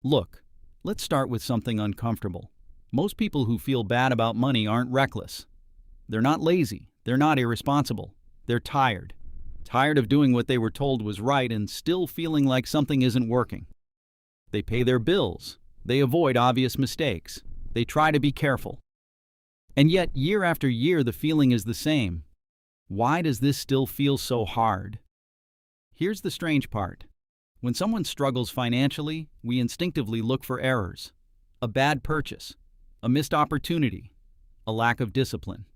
Look, let's start with something uncomfortable. Most people who feel bad about money aren't reckless. They're not lazy. They're not irresponsible. They're tired. Tired of doing what they were told was right and still feeling like something isn't working. They pay their bills. They avoid obvious mistakes. They try to be careful. And yet, year after year, the feeling is the same. Why does this still feel so hard? Here's the strange part. When someone struggles financially, we instinctively look for errors. A bad purchase, a missed opportunity, a lack of discipline.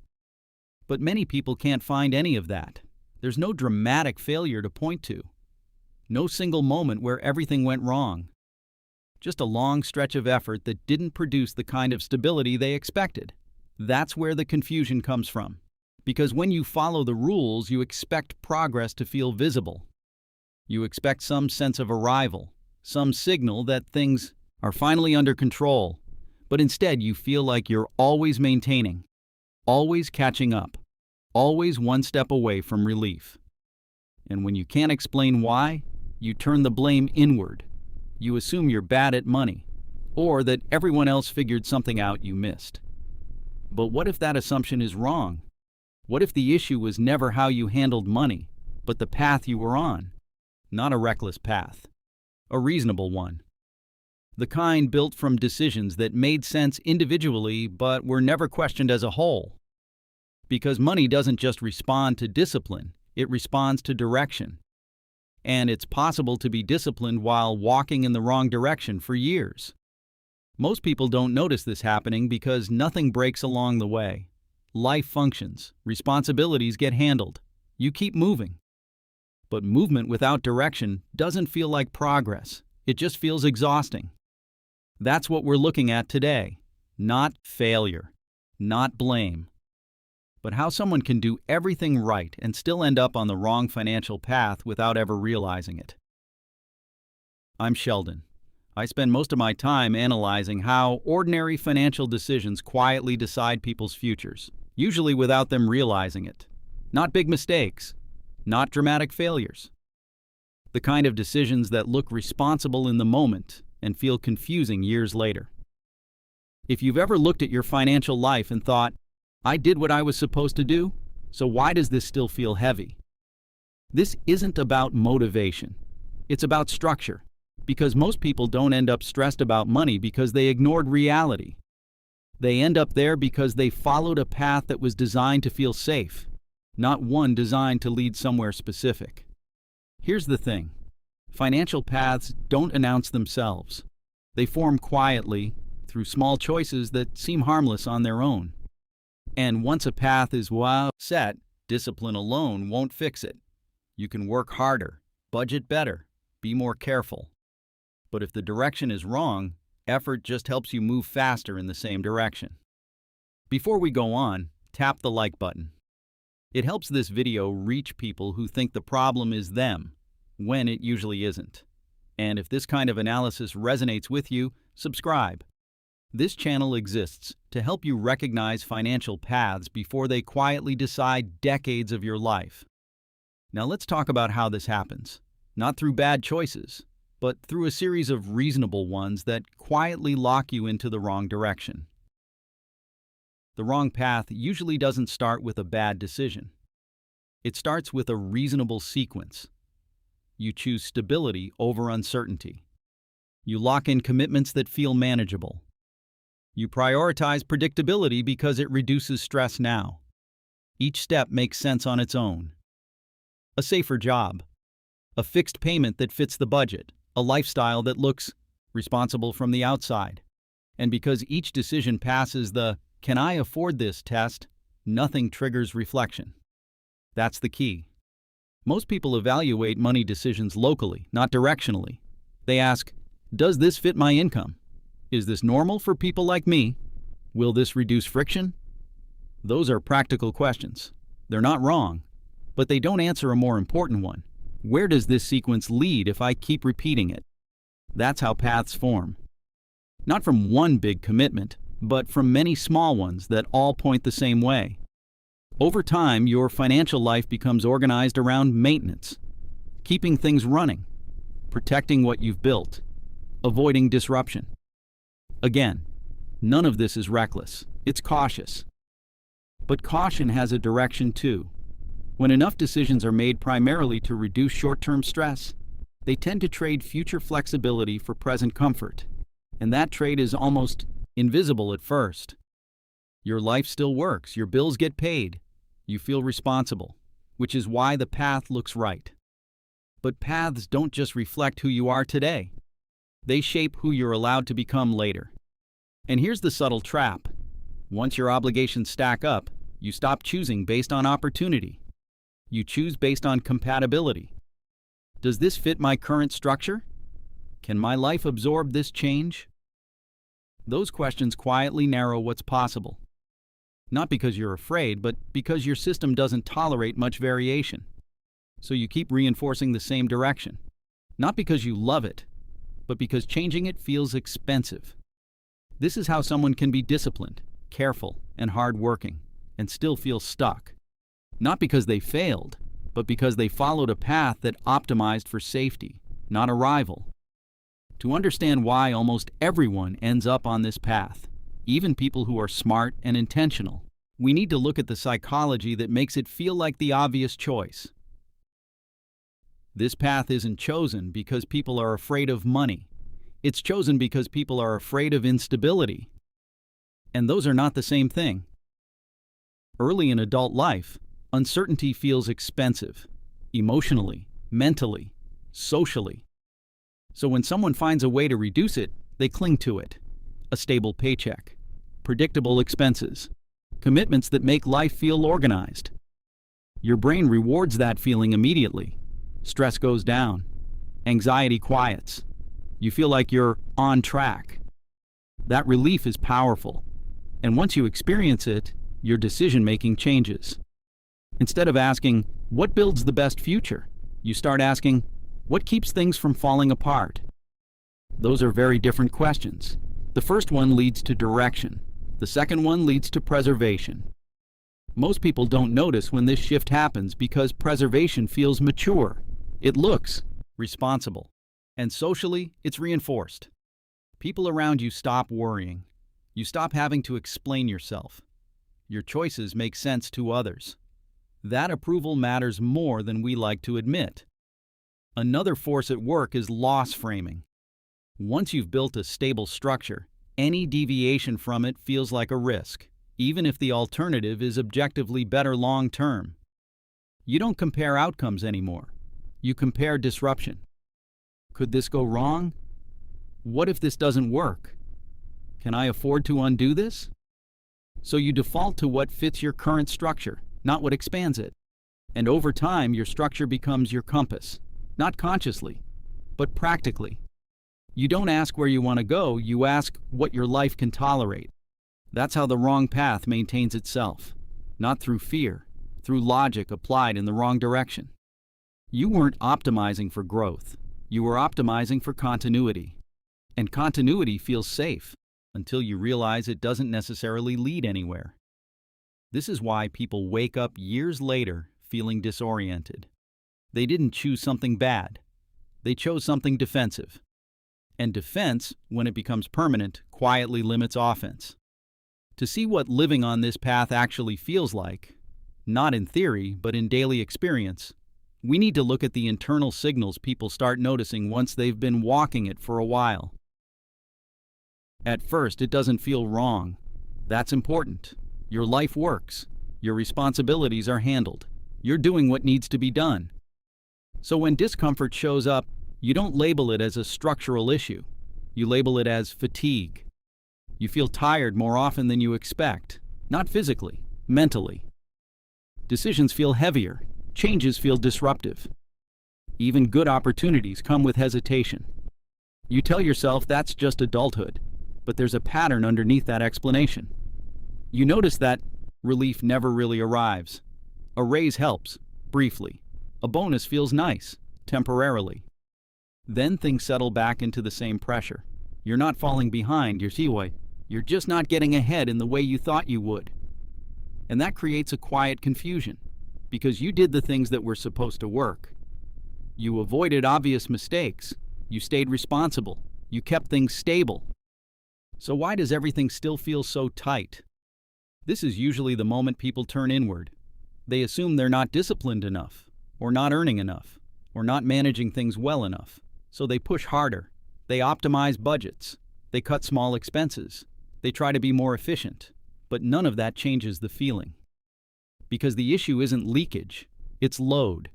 But many people can't find any of that. There's no dramatic failure to point to. No single moment where everything went wrong. Just a long stretch of effort that didn't produce the kind of stability they expected. That's where the confusion comes from. Because when you follow the rules, you expect progress to feel visible. You expect some sense of arrival, some signal that things are finally under control. But instead, you feel like you're always maintaining, always catching up, always one step away from relief. And when you can't explain why, you turn the blame inward. You assume you're bad at money, or that everyone else figured something out you missed. But what if that assumption is wrong? What if the issue was never how you handled money, but the path you were on? Not a reckless path, a reasonable one. The kind built from decisions that made sense individually but were never questioned as a whole. Because money doesn't just respond to discipline, it responds to direction. And it's possible to be disciplined while walking in the wrong direction for years. Most people don't notice this happening because nothing breaks along the way. Life functions, responsibilities get handled. You keep moving. But movement without direction doesn't feel like progress. It just feels exhausting. That's what we're looking at today. Not failure, not blame, but how someone can do everything right and still end up on the wrong financial path without ever realizing it. I'm Sheldon. I spend most of my time analyzing how ordinary financial decisions quietly decide people's futures, usually without them realizing it. Not big mistakes, not dramatic failures. The kind of decisions that look responsible in the moment and feel confusing years later. If you've ever looked at your financial life and thought, I did what I was supposed to do, so why does this still feel heavy? This isn't about motivation. It's about structure. Because most people don't end up stressed about money because they ignored reality. They end up there because they followed a path that was designed to feel safe, not one designed to lead somewhere specific. Here's the thing. Financial paths don't announce themselves. They form quietly through small choices that seem harmless on their own. And once a path is set, discipline alone won't fix it. You can work harder, budget better, be more careful. But if the direction is wrong, effort just helps you move faster in the same direction. Before we go on, tap the like button. It helps this video reach people who think the problem is them, when it usually isn't. And if this kind of analysis resonates with you, subscribe. This channel exists to help you recognize financial paths before they quietly decide decades of your life. Now let's talk about how this happens. Not through bad choices, but through a series of reasonable ones that quietly lock you into the wrong direction. The wrong path usually doesn't start with a bad decision. It starts with a reasonable sequence. You choose stability over uncertainty. You lock in commitments that feel manageable. You prioritize predictability because it reduces stress now. Each step makes sense on its own. A safer job. A fixed payment that fits the budget. A lifestyle that looks responsible from the outside. And because each decision passes the "can I afford this" test, nothing triggers reflection. That's the key. Most people evaluate money decisions locally, not directionally. They ask, does this fit my income? Is this normal for people like me? Will this reduce friction? Those are practical questions. They're not wrong, but they don't answer a more important one. Where does this sequence lead if I keep repeating it? That's how paths form. Not from one big commitment, but from many small ones that all point the same way. Over time, your financial life becomes organized around maintenance, keeping things running, protecting what you've built, avoiding disruption. Again, none of this is reckless. It's cautious. But caution has a direction too. When enough decisions are made primarily to reduce short-term stress, they tend to trade future flexibility for present comfort. And that trade is almost invisible at first. Your life still works, your bills get paid, you feel responsible, which is why the path looks right. But paths don't just reflect who you are today. They shape who you're allowed to become later. And here's the subtle trap. Once your obligations stack up, you stop choosing based on opportunity. You choose based on compatibility. Does this fit my current structure? Can my life absorb this change? Those questions quietly narrow what's possible. Not because you're afraid, but because your system doesn't tolerate much variation. So you keep reinforcing the same direction. Not because you love it, but because changing it feels expensive. This is how someone can be disciplined, careful, and hardworking, and still feel stuck. Not because they failed, but because they followed a path that optimized for safety, not arrival. To understand why almost everyone ends up on this path, even people who are smart and intentional, we need to look at the psychology that makes it feel like the obvious choice. This path isn't chosen because people are afraid of money. It's chosen because people are afraid of instability. And those are not the same thing. Early in adult life, uncertainty feels expensive, emotionally, mentally, socially. So when someone finds a way to reduce it, they cling to it. A stable paycheck, predictable expenses, commitments that make life feel organized. Your brain rewards that feeling immediately. Stress goes down. Anxiety quiets. You feel like you're on track. That relief is powerful. And once you experience it, your decision-making changes. Instead of asking, what builds the best future? You start asking, what keeps things from falling apart? Those are very different questions. The first one leads to direction. The second one leads to preservation. Most people don't notice when this shift happens because preservation feels mature. It looks responsible. And socially, it's reinforced. People around you stop worrying. You stop having to explain yourself. Your choices make sense to others. That approval matters more than we like to admit. Another force at work is loss framing. Once you've built a stable structure, any deviation from it feels like a risk, even if the alternative is objectively better long-term. You don't compare outcomes anymore. You compare disruption. Could this go wrong? What if this doesn't work? Can I afford to undo this? So you default to what fits your current structure, not what expands it. And over time, your structure becomes your compass, not consciously, but practically. You don't ask where you want to go, you ask what your life can tolerate. That's how the wrong path maintains itself, not through fear, through logic applied in the wrong direction. You weren't optimizing for growth, you were optimizing for continuity. And continuity feels safe until you realize it doesn't necessarily lead anywhere. This is why people wake up years later feeling disoriented. They didn't choose something bad. They chose something defensive. And defense, when it becomes permanent, quietly limits offense. To see what living on this path actually feels like, not in theory, but in daily experience, we need to look at the internal signals people start noticing once they've been walking it for a while. At first, it doesn't feel wrong. That's important. Your life works. Your responsibilities are handled. You're doing what needs to be done. So when discomfort shows up, you don't label it as a structural issue. You label it as fatigue. You feel tired more often than you expect, not physically, mentally. Decisions feel heavier. Changes feel disruptive. Even good opportunities come with hesitation. You tell yourself that's just adulthood, but there's a pattern underneath that explanation. You notice that relief never really arrives. A raise helps, briefly. A bonus feels nice, temporarily. Then things settle back into the same pressure. You're not falling behind, you're just not getting ahead in the way you thought you would. And that creates a quiet confusion, because you did the things that were supposed to work. You avoided obvious mistakes. You stayed responsible. You kept things stable. So why does everything still feel so tight? This is usually the moment people turn inward. They assume they're not disciplined enough, or not earning enough, or not managing things well enough. So they push harder. They optimize budgets. They cut small expenses. They try to be more efficient. But none of that changes the feeling. Because the issue isn't leakage, it's load.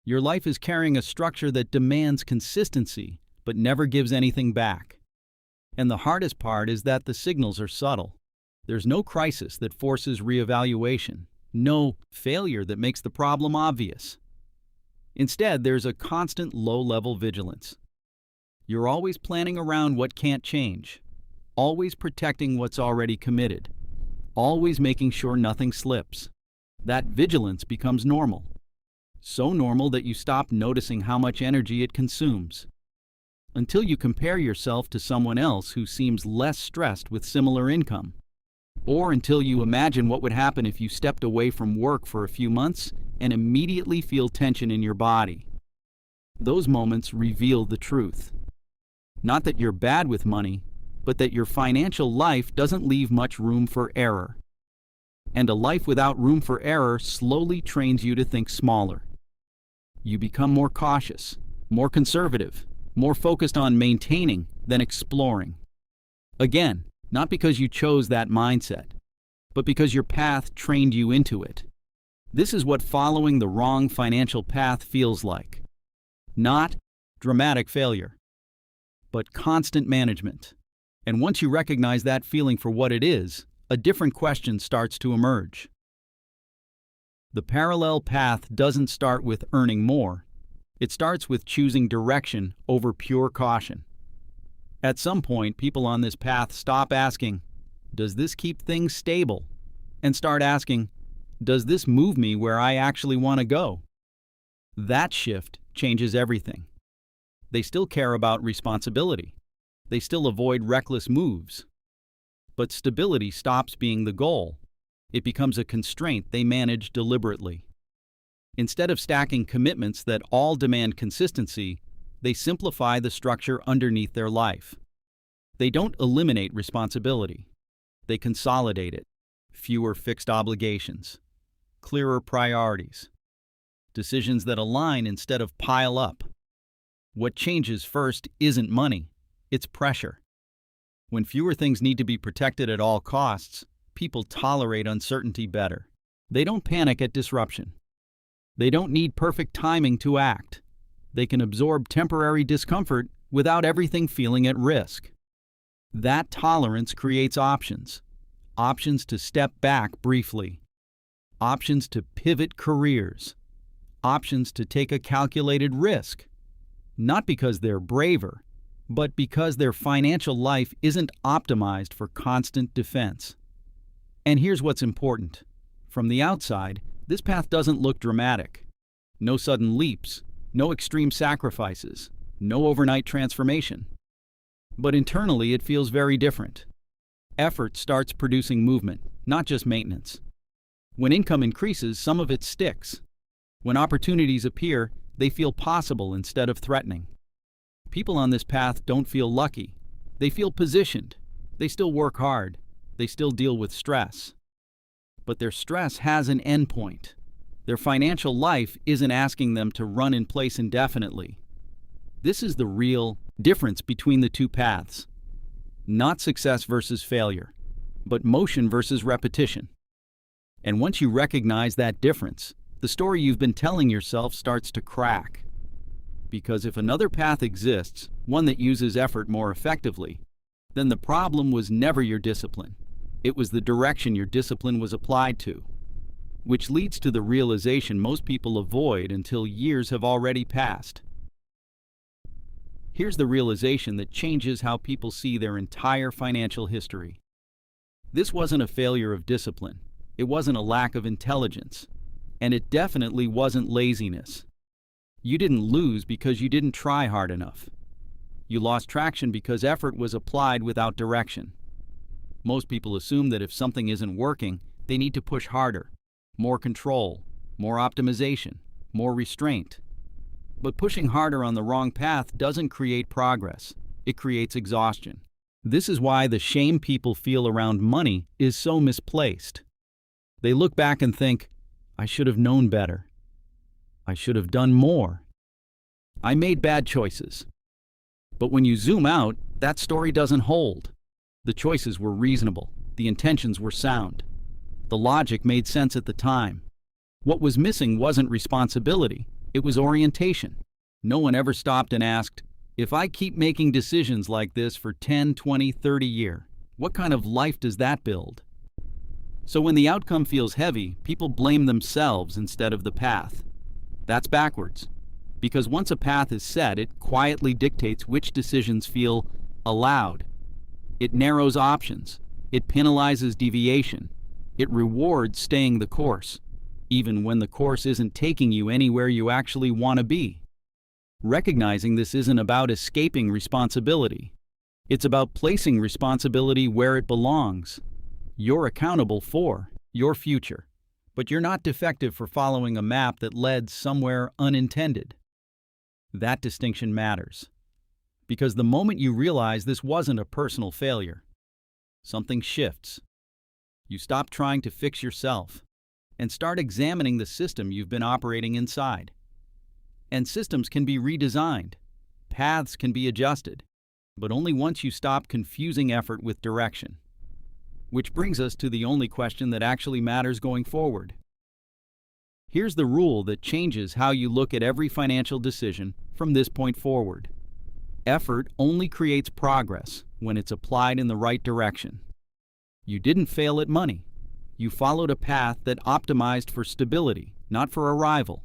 Your life is carrying a structure that demands consistency, but never gives anything back. And the hardest part is that the signals are subtle. There's no crisis that forces reevaluation, no failure that makes the problem obvious. Instead, there's a constant low-level vigilance. You're always planning around what can't change, always protecting what's already committed, always making sure nothing slips. That vigilance becomes normal. So normal that you stop noticing how much energy it consumes. Until you compare yourself to someone else who seems less stressed with similar income. Or until you imagine what would happen if you stepped away from work for a few months and immediately feel tension in your body. Those moments reveal the truth. Not that you're bad with money, but that your financial life doesn't leave much room for error. And a life without room for error slowly trains you to think smaller. You become more cautious, more conservative, more focused on maintaining than exploring. Again, not because you chose that mindset, but because your path trained you into it. This is what following the wrong financial path feels like. Not dramatic failure, but constant management. And once you recognize that feeling for what it is, a different question starts to emerge. The parallel path doesn't start with earning more. It starts with choosing direction over pure caution. At some point, people on this path stop asking, "Does this keep things stable?" and start asking, "Does this move me where I actually want to go?" That shift changes everything. They still care about responsibility. They still avoid reckless moves. But stability stops being the goal. It becomes a constraint they manage deliberately. Instead of stacking commitments that all demand consistency, they simplify the structure underneath their life. They don't eliminate responsibility. They consolidate it. Fewer fixed obligations. Clearer priorities. Decisions that align instead of pile up. What changes first isn't money, it's pressure. When fewer things need to be protected at all costs, people tolerate uncertainty better. They don't panic at disruption. They don't need perfect timing to act. They can absorb temporary discomfort without everything feeling at risk. That tolerance creates options. Options to step back briefly. Options to pivot careers. Options to take a calculated risk. Not because they're braver, but because their financial life isn't optimized for constant defense. And here's what's important. From the outside, this path doesn't look dramatic. No sudden leaps, no extreme sacrifices, no overnight transformation. But internally, it feels very different. Effort starts producing movement, not just maintenance. When income increases, some of it sticks. When opportunities appear, they feel possible instead of threatening. People on this path don't feel lucky. They feel positioned. They still work hard. They still deal with stress. But their stress has an endpoint. Their financial life isn't asking them to run in place indefinitely. This is the real difference between the two paths. Not success versus failure, but motion versus repetition. And once you recognize that difference, the story you've been telling yourself starts to crack. Because if another path exists, one that uses effort more effectively, then the problem was never your discipline. It was the direction your discipline was applied to. Which leads to the realization most people avoid until years have already passed. Here's the realization that changes how people see their entire financial history. This wasn't a failure of discipline. It wasn't a lack of intelligence. And it definitely wasn't laziness. You didn't lose because you didn't try hard enough. You lost traction because effort was applied without direction. Most people assume that if something isn't working, they need to push harder. More control, more optimization, more restraint. But pushing harder on the wrong path doesn't create progress. it creates exhaustion. This is why the shame people feel around money is so misplaced. They look back and think, I should have known better. I should have done more. I made bad choices. But when you zoom out, that story doesn't hold. The choices were reasonable. The intentions were sound. The logic made sense at the time. What was missing wasn't responsibility. It was orientation. No one ever stopped and asked, if I keep making decisions like this for 10, 20, 30 years, what kind of life does that build? So when the outcome feels heavy, people blame themselves instead of the path. That's backwards. Because once a path is set, it quietly dictates which decisions feel allowed. It narrows options. It penalizes deviation. It rewards staying the course, even when the course isn't taking you anywhere you actually want to be. Recognizing this isn't about escaping responsibility. It's about placing responsibility where it belongs. You're accountable for your future, but you're not defective for following a map that led somewhere unintended. That distinction matters, because the moment you realize this wasn't a personal failure, something shifts. You stop trying to fix yourself and start examining the system you've been operating inside. And systems can be redesigned, paths can be adjusted, but only once you stop confusing effort with direction. Which brings us to the only question that actually matters going forward. Here's the rule that changes how you look at every financial decision from this point forward. Effort only creates progress when it's applied in the right direction. You didn't fail at money. You followed a path that optimized for stability, not for arrival.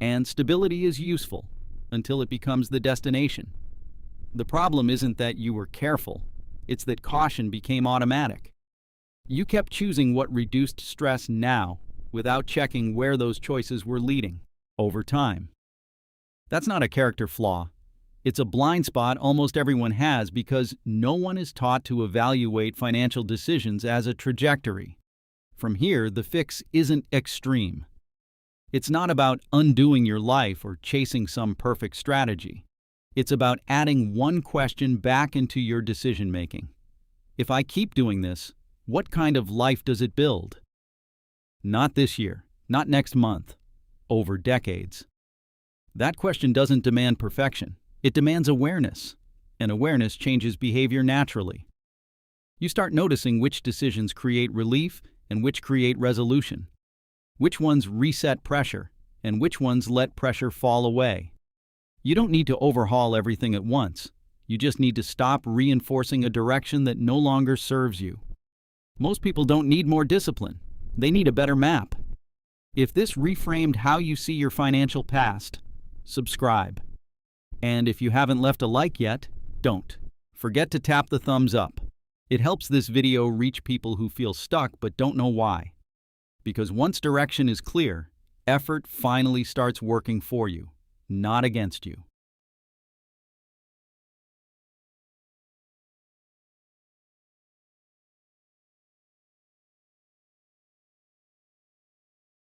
And stability is useful until it becomes the destination. The problem isn't that you were careful, it's that caution became automatic. You kept choosing what reduced stress now without checking where those choices were leading over time. That's not a character flaw. It's a blind spot almost everyone has because no one is taught to evaluate financial decisions as a trajectory. From here, the fix isn't extreme. It's not about undoing your life or chasing some perfect strategy. It's about adding one question back into your decision-making. If I keep doing this, what kind of life does it build? Not this year, not next month, over decades. That question doesn't demand perfection. It demands awareness, and awareness changes behavior naturally. You start noticing which decisions create relief and which create resolution, which ones reset pressure, and which ones let pressure fall away. You don't need to overhaul everything at once. You just need to stop reinforcing a direction that no longer serves you. Most people don't need more discipline. They need a better map. If this reframed how you see your financial past, subscribe. And if you haven't left a like yet, don't. Forget to tap the thumbs up. It helps this video reach people who feel stuck but don't know why. Because once direction is clear, effort finally starts working for you, not against you.